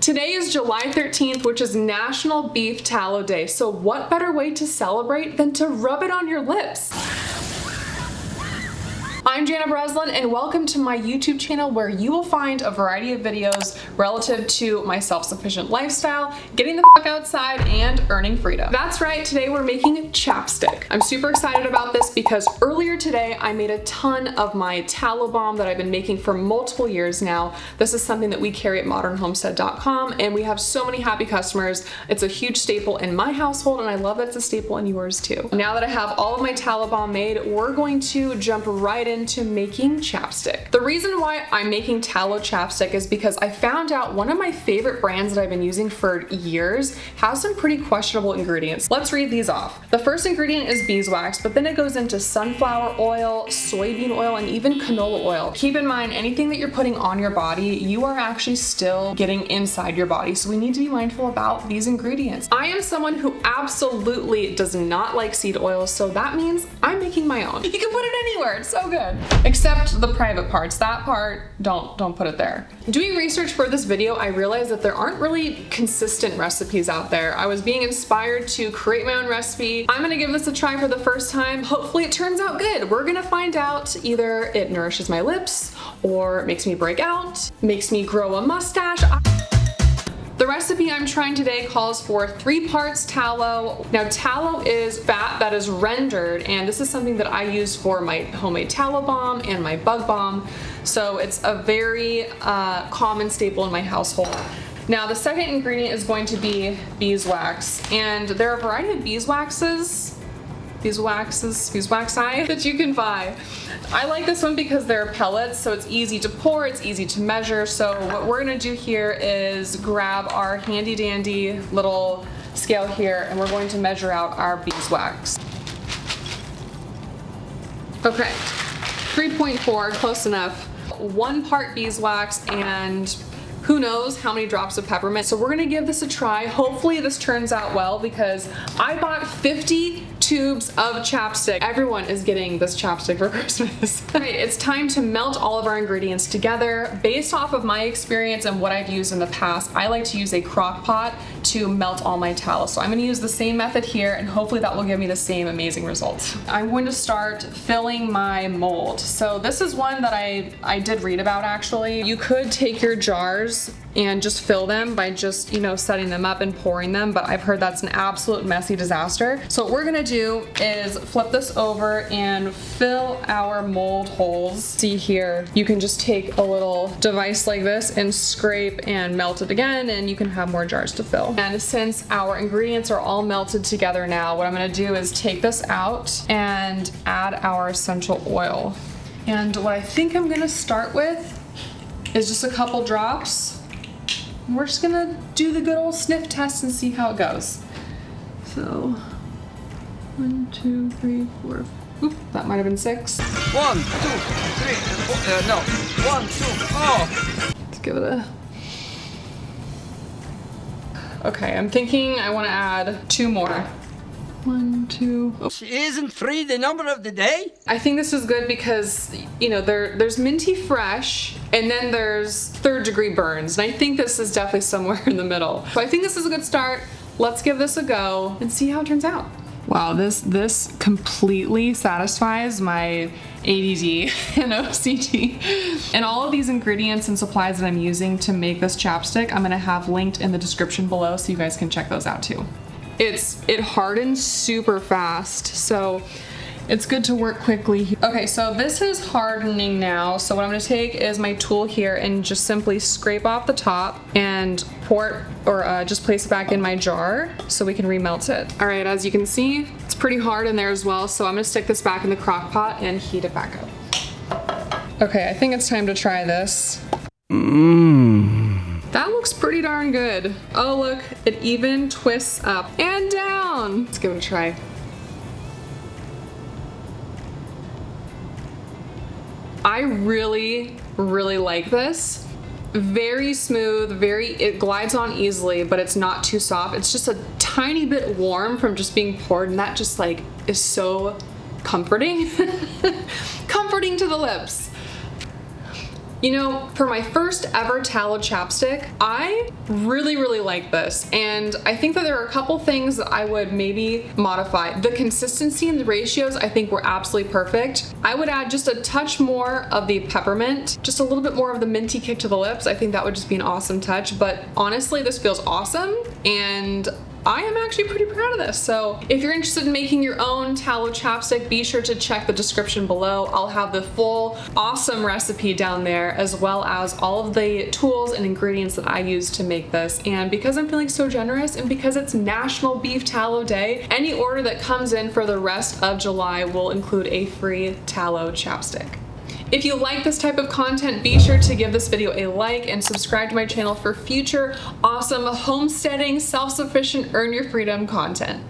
Today is July 13th, which is National Beef Tallow Day. So what better way to celebrate than to rub it on your lips? I'm Janna and welcome to my YouTube channel where you will find a variety of videos relative to my self-sufficient lifestyle, getting the fuck outside, and earning freedom. That's right, today we're making chapstick. I'm super excited about this because earlier today I made a ton of my Tallow Balm that I've been making for multiple years now. This is something that we carry at modernhomestead.com and we have so many happy customers. It's a huge staple in my household and I love that it's a staple in yours too. Now that I have all of my Tallow Balm made, we're going to jump right into making chapstick. The reason why I'm making Tallow Chapstick is because I found out one of my favorite brands that I've been using for years has some pretty questionable ingredients. Let's read these off. The first ingredient is beeswax, but then it goes into sunflower oil, soybean oil, and even canola oil. Keep in mind, anything that you're putting on your body, you are actually still getting inside your body, so we need to be mindful about these ingredients. I am someone who absolutely does not like seed oils, so that means I'm making my own. You can put it anywhere, it's so good. Except the private parts. That part, don't put it there. Doing research for this video, I realized that there aren't really consistent recipes out there. I was being inspired to create my own recipe. I'm gonna give this a try for the first time. Hopefully it turns out good. We're gonna find out. Either it nourishes my lips, or makes me break out, makes me grow a mustache. The recipe I'm trying today calls for 3 parts tallow. Now tallow is fat that is rendered, and this is something that I use for my homemade Tallow Balm and my Bug Balm. So it's a very common staple in my household. Now the second ingredient is going to be beeswax, and there are a variety of beeswaxi that you can buy. I like this one because they're pellets, so it's easy to pour, it's easy to measure. So what we're gonna do here is grab our handy dandy little scale here and we're going to measure out our beeswax. Okay, 3.4, close enough. 1 part beeswax and who knows how many drops of peppermint. So we're gonna give this a try. Hopefully this turns out well because I bought 50 tubes of chapstick. Everyone is getting this chapstick for Christmas. Alright, it's time to melt all of our ingredients together. Based off of my experience and what I've used in the past, I like to use a crock pot to melt all my tallow. So I'm gonna use the same method here and hopefully that will give me the same amazing results. I'm going to start filling my mold. So this is one that I did read about actually. You could take your jars and just fill them by just, setting them up and pouring them, but I've heard that's an absolute messy disaster. So what we're gonna do is flip this over and fill our mold holes. See here, you can just take a little device like this and scrape and melt it again, and you can have more jars to fill. And since our ingredients are all melted together now, what I'm gonna do is take this out and add our essential oil. And what I think I'm gonna start with is just a couple drops. We're just gonna do the good old sniff test and see how it goes. So, 1, 2, 3, 4. Oop, that might have been 6. 1, 2, 3, no. 1, 2, oh. Let's give it a. Okay, I'm thinking I want to add 2 more. 1, 2. Oh. Isn't 3 the number of the day? I think this is good because, there's minty fresh and then there's 3rd degree burns. And I think this is definitely somewhere in the middle. So I think this is a good start. Let's give this a go and see how it turns out. Wow, this completely satisfies my ADD and OCD. And all of these ingredients and supplies that I'm using to make this chapstick, I'm gonna have linked in the description below so you guys can check those out too. It hardens super fast, so it's good to work quickly. Okay, so this is hardening now. So what I'm gonna take is my tool here and just simply scrape off the top and pour it, or just place it back in my jar so we can remelt it. All right, as you can see, it's pretty hard in there as well. So I'm gonna stick this back in the crock pot and heat it back up. Okay, I think it's time to try this. That looks pretty darn good. Oh look, it even twists up and down. Let's give it a try. I really like this. Very smooth, it glides on easily, but it's not too soft. It's just a tiny bit warm from just being poured, and that just is so comforting. Comforting to the lips. You know, for my first ever tallow chapstick, I really like this, and I think that there are a couple things that I would maybe modify. The consistency and the ratios I think were absolutely perfect. I would add just a touch more of the peppermint, just a little bit more of the minty kick to the lips. I think that would just be an awesome touch, but honestly, this feels awesome, and I am actually pretty proud of this. So if you're interested in making your own tallow chapstick, be sure to check the description below. I'll have the full awesome recipe down there, as well as all of the tools and ingredients that I use to make this. And because I'm feeling so generous, and because it's National Beef Tallow Day, any order that comes in for the rest of July will include a free tallow chapstick. If you like this type of content, be sure to give this video a like and subscribe to my channel for future awesome homesteading, self-sufficient, earn your freedom content.